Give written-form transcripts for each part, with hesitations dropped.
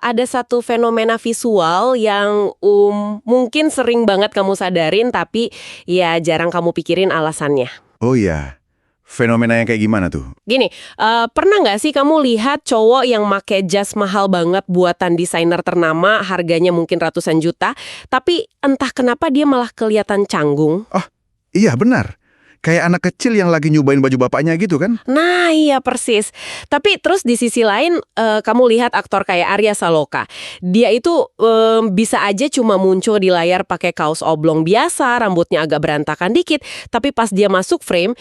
Ada satu fenomena visual yang mungkin sering banget kamu sadarin, tapi ya jarang kamu pikirin alasannya. Oh iya, fenomena yang kayak gimana tuh? Gini, pernah nggak sih kamu lihat cowok yang make jas mahal banget buatan desainer ternama, harganya mungkin ratusan juta, tapi entah kenapa dia malah kelihatan canggung? Oh, iya benar. Kayak anak kecil yang lagi nyobain baju bapaknya gitu kan? Nah, iya persis. Tapi terus di sisi lain, kamu lihat aktor kayak Arya Saloka. Dia itu bisa aja cuma muncul di layar pakai kaos oblong biasa, rambutnya agak berantakan dikit, tapi pas dia masuk frame,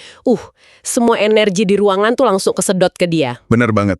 semua energi di ruangan tuh langsung kesedot ke dia. Benar banget.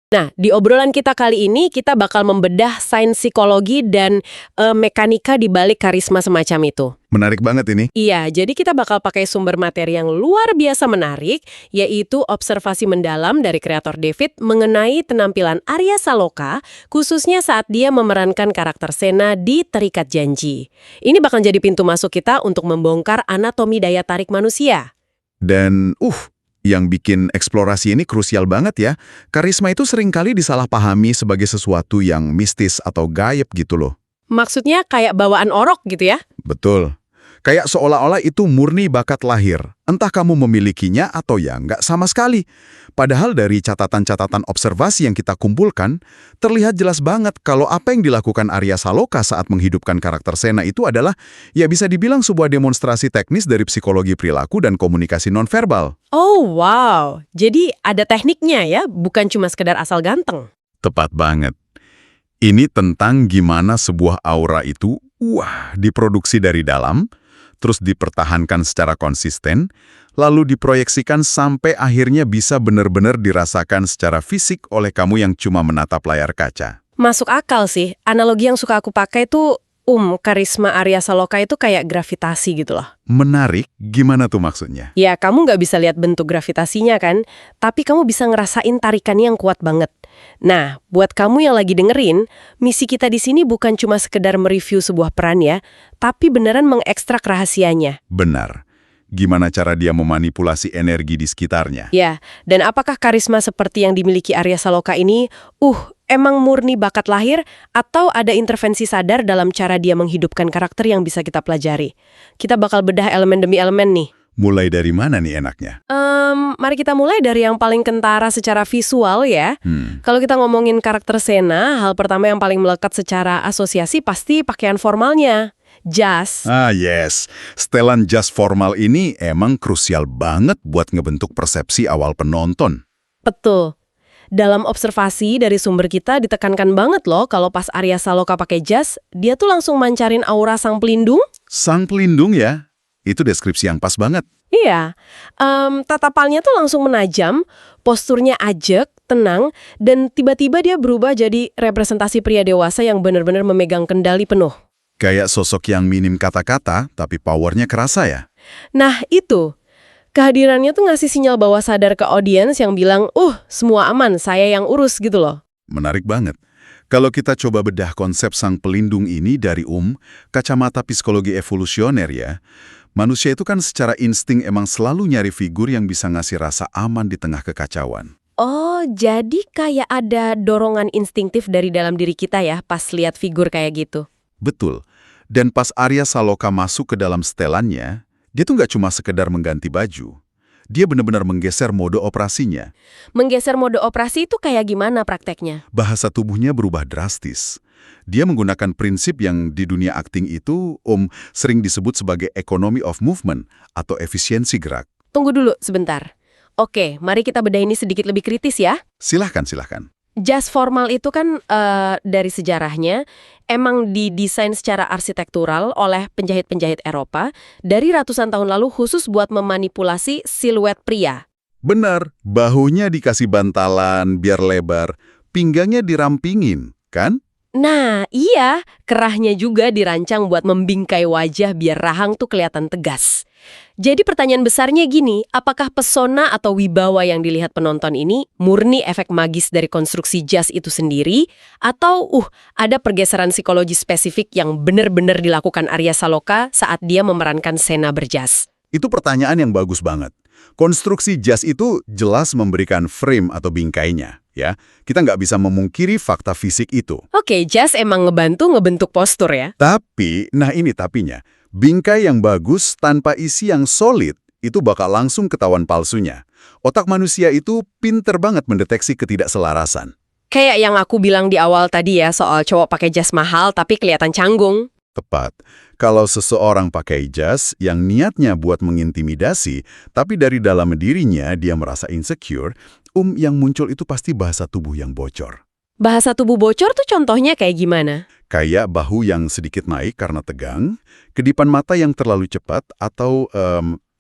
Nah, di obrolan kita kali ini, kita bakal membedah sains psikologi dan mekanika di balik karisma semacam itu. Menarik banget ini. Iya, jadi kita bakal pakai sumber materi yang luar biasa menarik, yaitu observasi mendalam dari kreator David mengenai penampilan Arya Saloka, khususnya saat dia memerankan karakter Sena di Terikat Janji. Ini bakal jadi pintu masuk kita untuk membongkar anatomi daya tarik manusia. Dan, yang bikin eksplorasi ini krusial banget ya. Karisma itu seringkali disalahpahami sebagai sesuatu yang mistis atau gaib gitu loh. Maksudnya kayak bawaan orok gitu ya? Betul. Kayak seolah-olah itu murni bakat lahir. Entah kamu memilikinya atau ya nggak sama sekali. Padahal dari catatan-catatan observasi yang kita kumpulkan, terlihat jelas banget kalau apa yang dilakukan Arya Saloka saat menghidupkan karakter Sena itu adalah, ya bisa dibilang sebuah demonstrasi teknis dari psikologi perilaku dan komunikasi nonverbal. Oh wow, jadi ada tekniknya ya, bukan cuma sekedar asal ganteng. Tepat banget. Ini tentang gimana sebuah aura itu, diproduksi dari dalam, terus dipertahankan secara konsisten, lalu diproyeksikan sampai akhirnya bisa benar-benar dirasakan secara fisik oleh kamu yang cuma menatap layar kaca. Masuk akal sih, analogi yang suka aku pakai tuh, karisma Arya Saloka itu kayak gravitasi gitu loh. Menarik, gimana tuh maksudnya? Ya, kamu nggak bisa lihat bentuk gravitasinya kan, tapi kamu bisa ngerasain tarikannya yang kuat banget. Nah, buat kamu yang lagi dengerin, misi kita di sini bukan cuma sekedar mereview sebuah peran ya, tapi beneran mengekstrak rahasianya. Benar. Gimana cara dia memanipulasi energi di sekitarnya? Ya, dan apakah karisma seperti yang dimiliki Arya Saloka ini, emang murni bakat lahir atau ada intervensi sadar dalam cara dia menghidupkan karakter yang bisa kita pelajari? Kita bakal bedah elemen demi elemen nih. Mulai dari mana nih enaknya? Mari kita mulai dari yang paling kentara secara visual ya. Kalau kita ngomongin karakter Sena, hal pertama yang paling melekat secara asosiasi pasti pakaian formalnya. Jas. Ah yes, setelan jas formal ini emang krusial banget buat ngebentuk persepsi awal penonton. Betul. Dalam observasi dari sumber kita ditekankan banget loh kalau pas Arya Saloka pakai jas, dia tuh langsung mancarin aura sang pelindung. Sang pelindung ya, itu deskripsi yang pas banget. Iya, tatapannya tuh langsung menajam, posturnya ajak, tenang, dan tiba-tiba dia berubah jadi representasi pria dewasa yang benar-benar memegang kendali penuh. Kayak sosok yang minim kata-kata, tapi powernya kerasa ya. Nah itu, kehadirannya tuh ngasih sinyal bawah sadar ke audiens yang bilang, semua aman, saya yang urus gitu loh. Menarik banget. Kalau kita coba bedah konsep sang pelindung ini dari kacamata psikologi evolusioner ya, manusia itu kan secara insting emang selalu nyari figur yang bisa ngasih rasa aman di tengah kekacauan. Oh, jadi kayak ada dorongan instingtif dari dalam diri kita ya pas lihat figur kayak gitu. Betul. Dan pas Arya Saloka masuk ke dalam setelannya, dia tuh nggak cuma sekedar mengganti baju. Dia benar-benar menggeser mode operasinya. Menggeser mode operasi itu kayak gimana prakteknya? Bahasa tubuhnya berubah drastis. Dia menggunakan prinsip yang di dunia akting itu sering disebut sebagai economy of movement atau efisiensi gerak. Tunggu dulu sebentar. Oke, mari kita bedah ini sedikit lebih kritis ya. Silahkan. Jas formal itu kan dari sejarahnya emang didesain secara arsitektural oleh penjahit-penjahit Eropa dari ratusan tahun lalu khusus buat memanipulasi siluet pria. Benar, bahunya dikasih bantalan biar lebar, pinggangnya dirampingin, kan? Nah, iya, kerahnya juga dirancang buat membingkai wajah biar rahang tuh kelihatan tegas. Jadi pertanyaan besarnya gini, apakah pesona atau wibawa yang dilihat penonton ini murni efek magis dari konstruksi jas itu sendiri, atau ada pergeseran psikologi spesifik yang benar-benar dilakukan Arya Saloka saat dia memerankan Sena berjas? Itu pertanyaan yang bagus banget. Konstruksi jas itu jelas memberikan frame atau bingkainya, ya. Kita nggak bisa memungkiri fakta fisik itu. Oke, jas emang ngebentuk postur ya. Tapi, nah ini tapinya, bingkai yang bagus tanpa isi yang solid itu bakal langsung ketahuan palsunya. Otak manusia itu pinter banget mendeteksi ketidakselarasan. Kayak yang aku bilang di awal tadi ya, soal cowok pakai jas mahal tapi kelihatan canggung. Tepat. Kalau seseorang pakai jas yang niatnya buat mengintimidasi, tapi dari dalam dirinya dia merasa insecure, yang muncul itu pasti bahasa tubuh yang bocor. Bahasa tubuh bocor tuh contohnya kayak gimana? Kayak bahu yang sedikit naik karena tegang, kedipan mata yang terlalu cepat, atau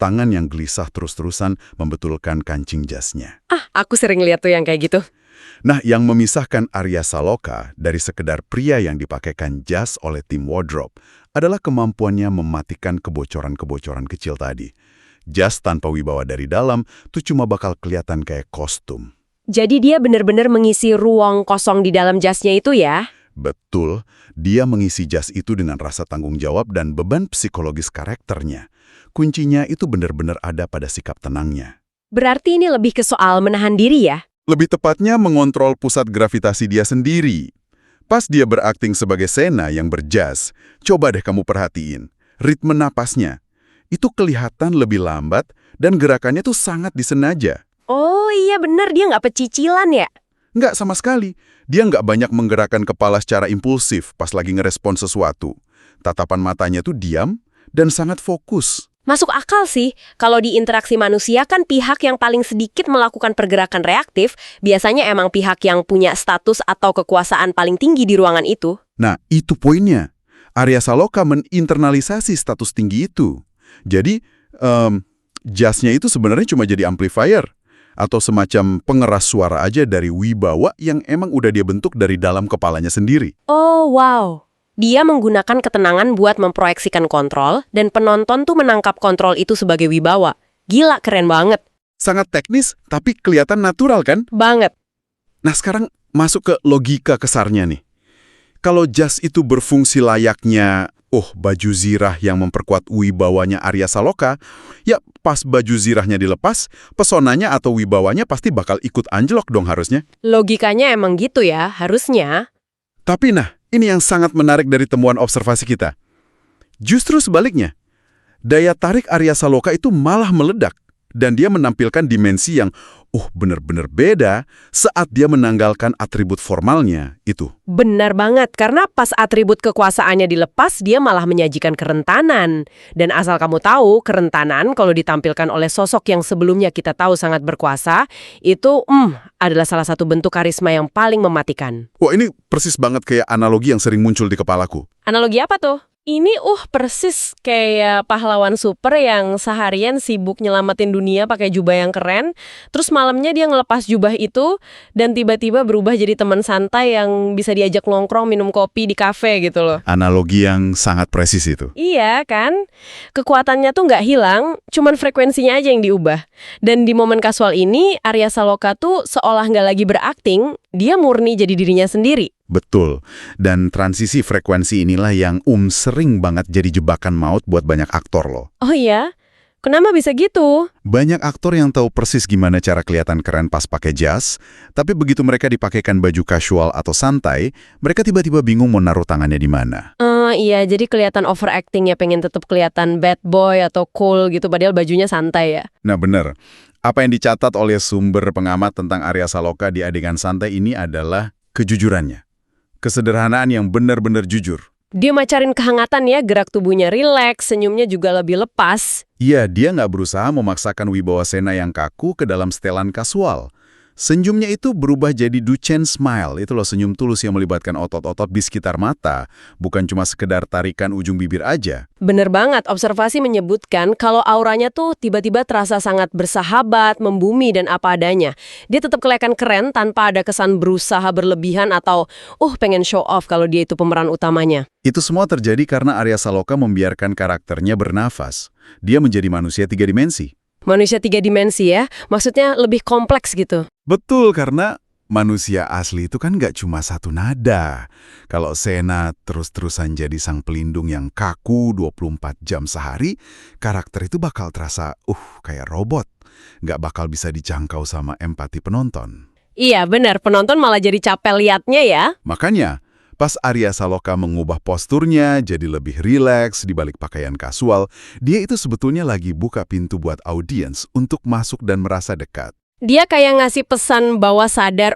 tangan yang gelisah terus-terusan membetulkan kancing jasnya. Aku sering lihat tuh yang kayak gitu. Nah, yang memisahkan Arya Saloka dari sekedar pria yang dipakaikan jas oleh tim wardrobe adalah kemampuannya mematikan kebocoran-kebocoran kecil tadi. Jas tanpa wibawa dari dalam tuh cuma bakal kelihatan kayak kostum. Jadi dia benar-benar mengisi ruang kosong di dalam jasnya itu ya? Betul, dia mengisi jas itu dengan rasa tanggung jawab dan beban psikologis karakternya. Kuncinya itu benar-benar ada pada sikap tenangnya. Berarti ini lebih ke soal menahan diri ya? Lebih tepatnya mengontrol pusat gravitasi dia sendiri. Pas dia berakting sebagai Sena yang berjas, coba deh kamu perhatiin. Ritme napasnya. Itu kelihatan lebih lambat dan gerakannya tuh sangat disengaja. Oh iya bener, dia nggak pecicilan ya? Nggak sama sekali. Dia nggak banyak menggerakkan kepala secara impulsif pas lagi ngerespon sesuatu. Tatapan matanya tuh diam dan sangat fokus. Masuk akal sih, kalau di interaksi manusia kan pihak yang paling sedikit melakukan pergerakan reaktif, biasanya emang pihak yang punya status atau kekuasaan paling tinggi di ruangan itu. Nah, itu poinnya. Arya Saloka menginternalisasi status tinggi itu. Jadi, jasnya itu sebenarnya cuma jadi amplifier, atau semacam pengeras suara aja dari wibawa yang emang udah dia bentuk dari dalam kepalanya sendiri. Oh, wow. Dia menggunakan ketenangan buat memproyeksikan kontrol, dan penonton tuh menangkap kontrol itu sebagai wibawa. Gila, keren banget. Sangat teknis, tapi kelihatan natural kan? Banget. Nah, sekarang masuk ke logika kesarnya nih. Kalau jas itu berfungsi layaknya, baju zirah yang memperkuat wibawanya Arya Saloka, ya pas baju zirahnya dilepas, pesonanya atau wibawanya pasti bakal ikut anjlok dong harusnya. Logikanya emang gitu ya, harusnya. Tapi ini yang sangat menarik dari temuan observasi kita. Justru sebaliknya, daya tarik Arya Saloka itu malah meledak, dan dia menampilkan dimensi yang benar-benar beda saat dia menanggalkan atribut formalnya itu. Benar banget, karena pas atribut kekuasaannya dilepas, dia malah menyajikan kerentanan. Dan asal kamu tahu, kerentanan kalau ditampilkan oleh sosok yang sebelumnya kita tahu sangat berkuasa, itu adalah salah satu bentuk karisma yang paling mematikan. Wah, ini persis banget kayak analogi yang sering muncul di kepalaku. Analogi apa tuh? Ini persis kayak pahlawan super yang seharian sibuk nyelamatin dunia pakai jubah yang keren, terus malamnya dia ngelepas jubah itu dan tiba-tiba berubah jadi teman santai yang bisa diajak nongkrong minum kopi di kafe gitu loh. Analogi yang sangat presis itu. Iya kan? Kekuatannya tuh nggak hilang, cuman frekuensinya aja yang diubah. Dan di momen kasual ini, Arya Saloka tuh seolah nggak lagi berakting, dia murni jadi dirinya sendiri. Betul. Dan transisi frekuensi inilah yang sering banget jadi jebakan maut buat banyak aktor loh. Oh iya? Kenapa bisa gitu? Banyak aktor yang tahu persis gimana cara kelihatan keren pas pakai jas, tapi begitu mereka dipakaikan baju casual atau santai, mereka tiba-tiba bingung mau naruh tangannya di mana. Iya, jadi kelihatan overacting ya, pengen tetap kelihatan bad boy atau cool gitu, padahal bajunya santai ya. Nah bener. Apa yang dicatat oleh sumber pengamat tentang Arya Saloka di adegan santai ini adalah kejujurannya. Kesederhanaan yang benar-benar jujur. Dia macarin kehangatan ya, gerak tubuhnya rileks, senyumnya juga lebih lepas. Iya, dia nggak berusaha memaksakan wibawa Sena yang kaku ke dalam setelan kasual. Senyumnya itu berubah jadi Duchenne smile. Itu loh, senyum tulus yang melibatkan otot-otot di sekitar mata, bukan cuma sekedar tarikan ujung bibir aja. Bener banget, observasi menyebutkan kalau auranya tuh tiba-tiba terasa sangat bersahabat, membumi, dan apa adanya. Dia tetap kelihatan keren tanpa ada kesan berusaha berlebihan atau pengen show off kalau dia itu pemeran utamanya. Itu semua terjadi karena Arya Saloka membiarkan karakternya bernafas. Dia menjadi manusia 3 dimensi. Manusia 3 dimensi ya, maksudnya lebih kompleks gitu. Betul, karena manusia asli itu kan nggak cuma satu nada. Kalau Sena terus-terusan jadi sang pelindung yang kaku 24 jam sehari, karakter itu bakal terasa, kayak robot. Nggak bakal bisa dijangkau sama empati penonton. Iya benar, penonton malah jadi capek liatnya ya. Makanya, pas Arya Saloka mengubah posturnya jadi lebih rileks di balik pakaian kasual, dia itu sebetulnya lagi buka pintu buat audiens untuk masuk dan merasa dekat. Dia kayak ngasih pesan bahwa sadar,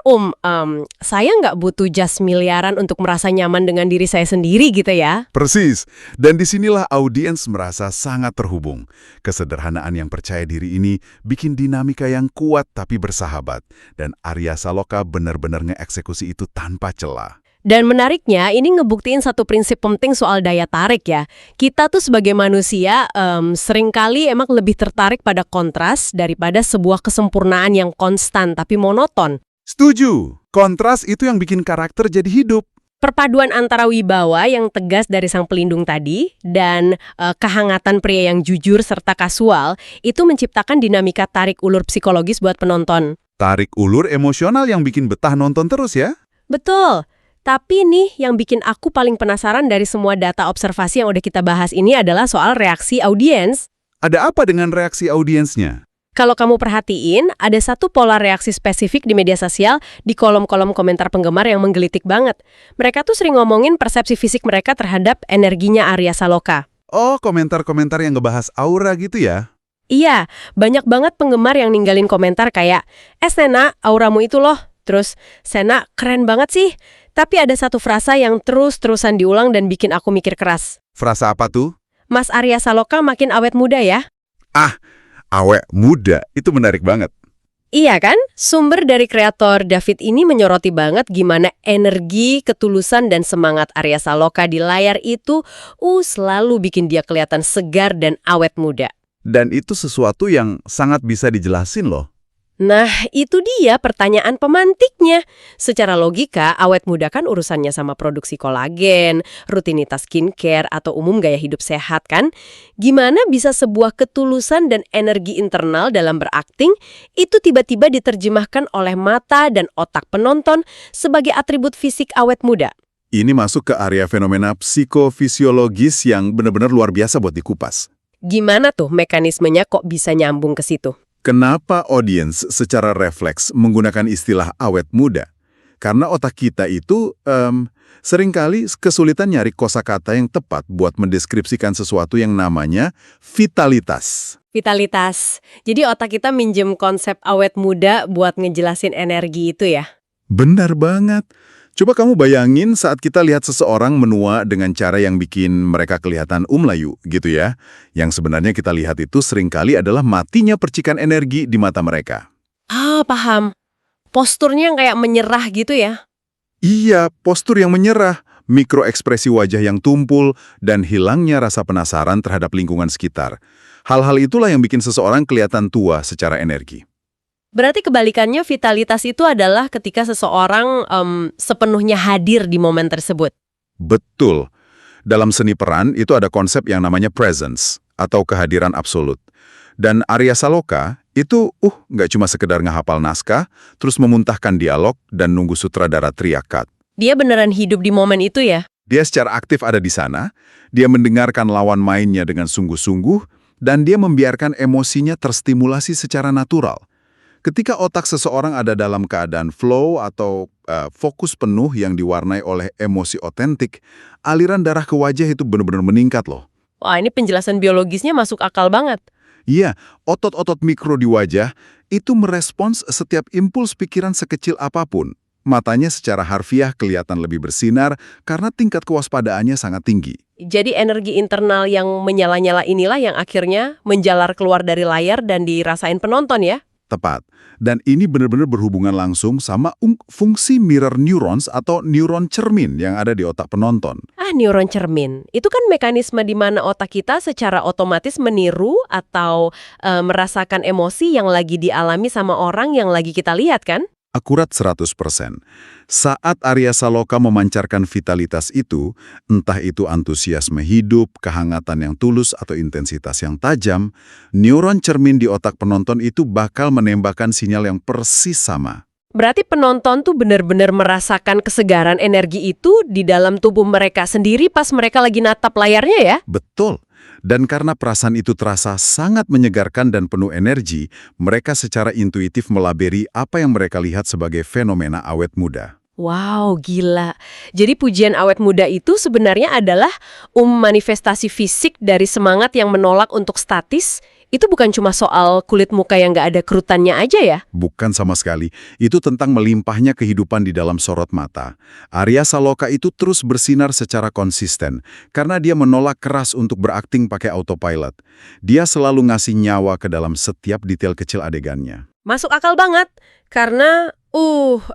saya nggak butuh jas miliaran untuk merasa nyaman dengan diri saya sendiri gitu ya. Persis, dan disinilah audiens merasa sangat terhubung. Kesederhanaan yang percaya diri ini bikin dinamika yang kuat tapi bersahabat, dan Arya Saloka benar-benar ngeeksekusi itu tanpa celah. Dan menariknya, ini ngebuktiin satu prinsip penting soal daya tarik ya. Kita tuh sebagai manusia seringkali emang lebih tertarik pada kontras daripada sebuah kesempurnaan yang konstan tapi monoton. Setuju, kontras itu yang bikin karakter jadi hidup. Perpaduan antara wibawa yang tegas dari sang pelindung tadi dan kehangatan pria yang jujur serta kasual itu menciptakan dinamika tarik ulur psikologis buat penonton. Tarik ulur emosional yang bikin betah nonton terus ya? Betul. Tapi nih, yang bikin aku paling penasaran dari semua data observasi yang udah kita bahas ini adalah soal reaksi audiens. Ada apa dengan reaksi audiensnya? Kalau kamu perhatiin, ada satu pola reaksi spesifik di media sosial di kolom-kolom komentar penggemar yang menggelitik banget. Mereka tuh sering ngomongin persepsi fisik mereka terhadap energinya Arya Saloka. Oh, komentar-komentar yang ngebahas aura gitu ya? Iya, banyak banget penggemar yang ninggalin komentar kayak, Sena, auramu itu loh. Terus, Sena, keren banget sih. Tapi ada satu frasa yang terus-terusan diulang dan bikin aku mikir keras. Frasa apa tuh? Mas Arya Saloka makin awet muda ya? Awet muda, itu menarik banget. Iya kan? Sumber dari kreator David ini menyoroti banget gimana energi, ketulusan, dan semangat Arya Saloka di layar itu selalu bikin dia kelihatan segar dan awet muda. Dan itu sesuatu yang sangat bisa dijelasin loh. Nah, itu dia pertanyaan pemantiknya. Secara logika, awet muda kan urusannya sama produksi kolagen, rutinitas skincare, atau umum gaya hidup sehat kan? Gimana bisa sebuah ketulusan dan energi internal dalam berakting itu tiba-tiba diterjemahkan oleh mata dan otak penonton sebagai atribut fisik awet muda? Ini masuk ke area fenomena psikofisiologis yang benar-benar luar biasa buat dikupas. Gimana tuh mekanismenya kok bisa nyambung ke situ? Kenapa audiens secara refleks menggunakan istilah awet muda? Karena otak kita itu seringkali kesulitan nyari kosakata yang tepat buat mendeskripsikan sesuatu yang namanya vitalitas. Vitalitas. Jadi otak kita minjem konsep awet muda buat ngejelasin energi itu ya? Benar banget. Coba kamu bayangin saat kita lihat seseorang menua dengan cara yang bikin mereka kelihatan umlayu gitu ya. Yang sebenarnya kita lihat itu seringkali adalah matinya percikan energi di mata mereka. Paham. Posturnya yang kayak menyerah gitu ya? Iya, postur yang menyerah, mikroekspresi wajah yang tumpul, dan hilangnya rasa penasaran terhadap lingkungan sekitar. Hal-hal itulah yang bikin seseorang kelihatan tua secara energi. Berarti kebalikannya vitalitas itu adalah ketika seseorang sepenuhnya hadir di momen tersebut. Betul. Dalam seni peran itu ada konsep yang namanya presence atau kehadiran absolut. Dan Arya Saloka itu nggak cuma sekedar ngehafal naskah, terus memuntahkan dialog dan nunggu sutradara teriak cut. Dia beneran hidup di momen itu ya? Dia secara aktif ada di sana, dia mendengarkan lawan mainnya dengan sungguh-sungguh, dan dia membiarkan emosinya terstimulasi secara natural. Ketika otak seseorang ada dalam keadaan flow atau fokus penuh yang diwarnai oleh emosi otentik, aliran darah ke wajah itu benar-benar meningkat loh. Wah, ini penjelasan biologisnya masuk akal banget. Iya, otot-otot mikro di wajah itu merespons setiap impuls pikiran sekecil apapun. Matanya secara harfiah kelihatan lebih bersinar karena tingkat kewaspadaannya sangat tinggi. Jadi energi internal yang menyala-nyala inilah yang akhirnya menjalar keluar dari layar dan dirasain penonton ya? Tepat. Dan ini benar-benar berhubungan langsung sama fungsi mirror neurons atau neuron cermin yang ada di otak penonton. Neuron cermin. Itu kan mekanisme di mana otak kita secara otomatis meniru atau merasakan emosi yang lagi dialami sama orang yang lagi kita lihat kan? Akurat 100%. Saat Arya Saloka memancarkan vitalitas itu, entah itu antusiasme hidup, kehangatan yang tulus, atau intensitas yang tajam, neuron cermin di otak penonton itu bakal menembakkan sinyal yang persis sama. Berarti penonton tuh benar-benar merasakan kesegaran energi itu di dalam tubuh mereka sendiri pas mereka lagi natap layarnya ya? Betul. Dan karena perasaan itu terasa sangat menyegarkan dan penuh energi, mereka secara intuitif melabeli apa yang mereka lihat sebagai fenomena awet muda. Wow, gila. Jadi pujian awet muda itu sebenarnya adalah manifestasi fisik dari semangat yang menolak untuk statis. Itu bukan cuma soal kulit muka yang nggak ada kerutannya aja ya? Bukan sama sekali. Itu tentang melimpahnya kehidupan di dalam sorot mata. Arya Saloka itu terus bersinar secara konsisten karena dia menolak keras untuk berakting pakai autopilot. Dia selalu ngasih nyawa ke dalam setiap detail kecil adegannya. Masuk akal banget. Karena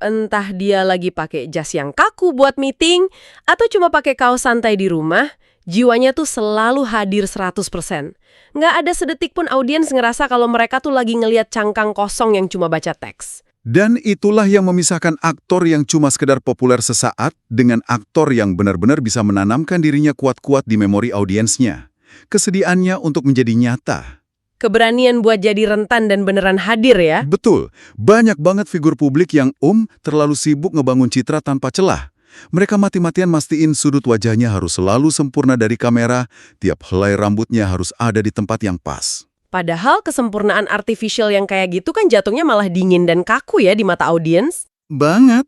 entah dia lagi pakai jas yang kaku buat meeting atau cuma pakai kaos santai di rumah, jiwanya tuh selalu hadir 100%. Nggak ada sedetik pun audiens ngerasa kalau mereka tuh lagi ngelihat cangkang kosong yang cuma baca teks. Dan itulah yang memisahkan aktor yang cuma sekedar populer sesaat dengan aktor yang benar-benar bisa menanamkan dirinya kuat-kuat di memori audiensnya. Kesediaannya untuk menjadi nyata. Keberanian buat jadi rentan dan beneran hadir ya? Betul. Banyak banget figur publik yang terlalu sibuk ngebangun citra tanpa celah. Mereka mati-matian mastiin sudut wajahnya harus selalu sempurna dari kamera, tiap helai rambutnya harus ada di tempat yang pas. Padahal kesempurnaan artificial yang kayak gitu kan jatuhnya malah dingin dan kaku ya di mata audiens. Banget.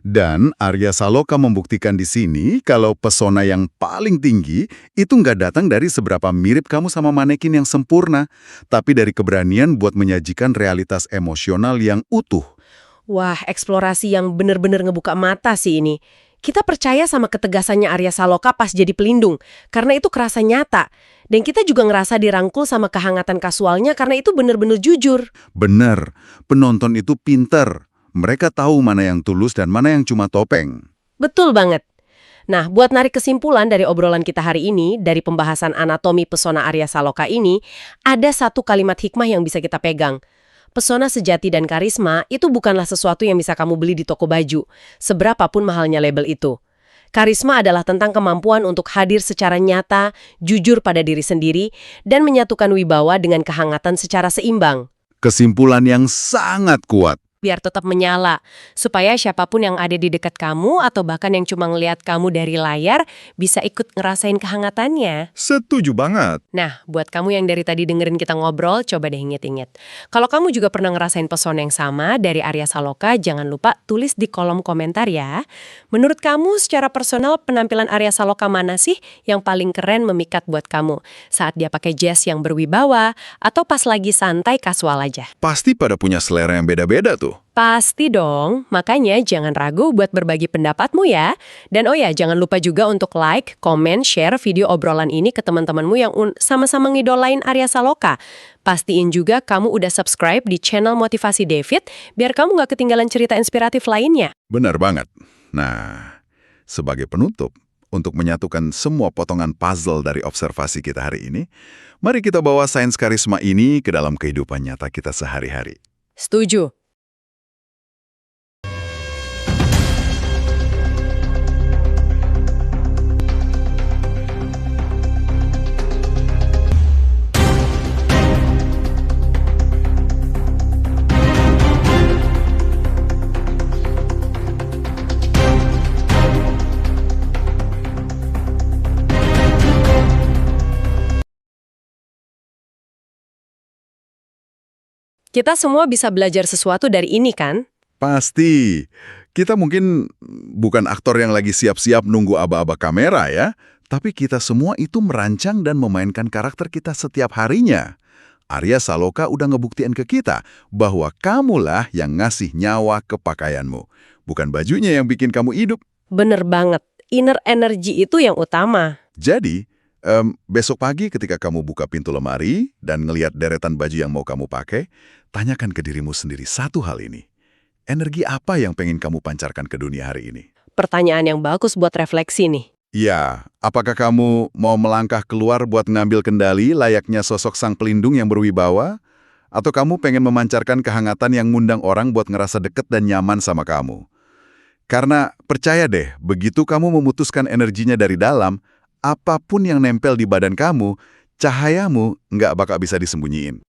Dan Arya Saloka membuktikan di sini kalau pesona yang paling tinggi itu nggak datang dari seberapa mirip kamu sama manekin yang sempurna, tapi dari keberanian buat menyajikan realitas emosional yang utuh. Wah, eksplorasi yang bener-bener ngebuka mata sih ini. Kita percaya sama ketegasannya Arya Saloka pas jadi pelindung, karena itu kerasa nyata. Dan kita juga ngerasa dirangkul sama kehangatan kasualnya karena itu bener-bener jujur. Bener, penonton itu pinter. Mereka tahu mana yang tulus dan mana yang cuma topeng. Betul banget. Nah, buat narik kesimpulan dari obrolan kita hari ini, dari pembahasan anatomi pesona Arya Saloka ini, ada satu kalimat hikmah yang bisa kita pegang. Pesona sejati dan karisma itu bukanlah sesuatu yang bisa kamu beli di toko baju, seberapapun mahalnya label itu. Karisma adalah tentang kemampuan untuk hadir secara nyata, jujur pada diri sendiri, dan menyatukan wibawa dengan kehangatan secara seimbang. Kesimpulan yang sangat kuat. Biar tetap menyala, supaya siapapun yang ada di dekat kamu atau bahkan yang cuma ngelihat kamu dari layar bisa ikut ngerasain kehangatannya. Setuju banget. Nah, buat kamu yang dari tadi dengerin kita ngobrol, coba deh inget-inget. Kalau kamu juga pernah ngerasain pesona yang sama dari Arya Saloka, jangan lupa tulis di kolom komentar ya. Menurut kamu secara personal penampilan Arya Saloka mana sih yang paling keren memikat buat kamu? Saat dia pakai jas yang berwibawa atau pas lagi santai kasual aja? Pasti pada punya selera yang beda-beda tuh. Pasti dong, makanya jangan ragu buat berbagi pendapatmu ya. Dan oh ya, jangan lupa juga untuk like, komen, share video obrolan ini ke teman-temanmu yang sama-sama ngidolain Arya Saloka. Pastiin juga kamu udah subscribe di channel Motivasi David, biar kamu nggak ketinggalan cerita inspiratif lainnya. Benar banget. Nah, sebagai penutup, untuk menyatukan semua potongan puzzle dari observasi kita hari ini, mari kita bawa sains karisma ini ke dalam kehidupan nyata kita sehari-hari. Setuju. Kita semua bisa belajar sesuatu dari ini kan? Pasti. Kita mungkin bukan aktor yang lagi siap-siap nunggu aba-aba kamera ya, tapi kita semua itu merancang dan memainkan karakter kita setiap harinya. Arya Saloka udah ngebuktiin ke kita bahwa kamulah yang ngasih nyawa ke pakaianmu. Bukan bajunya yang bikin kamu hidup. Bener banget. Inner energy itu yang utama. Jadi, Besok pagi ketika kamu buka pintu lemari dan ngelihat deretan baju yang mau kamu pakai, tanyakan ke dirimu sendiri satu hal ini. Energi apa yang pengen kamu pancarkan ke dunia hari ini? Pertanyaan yang bagus buat refleksi nih. Ya, apakah kamu mau melangkah keluar buat ngambil kendali layaknya sosok sang pelindung yang berwibawa? Atau kamu pengen memancarkan kehangatan yang ngundang orang buat ngerasa deket dan nyaman sama kamu? Karena percaya deh, begitu kamu memutuskan energinya dari dalam, apapun yang nempel di badan kamu, cahayamu nggak bakal bisa disembunyiin.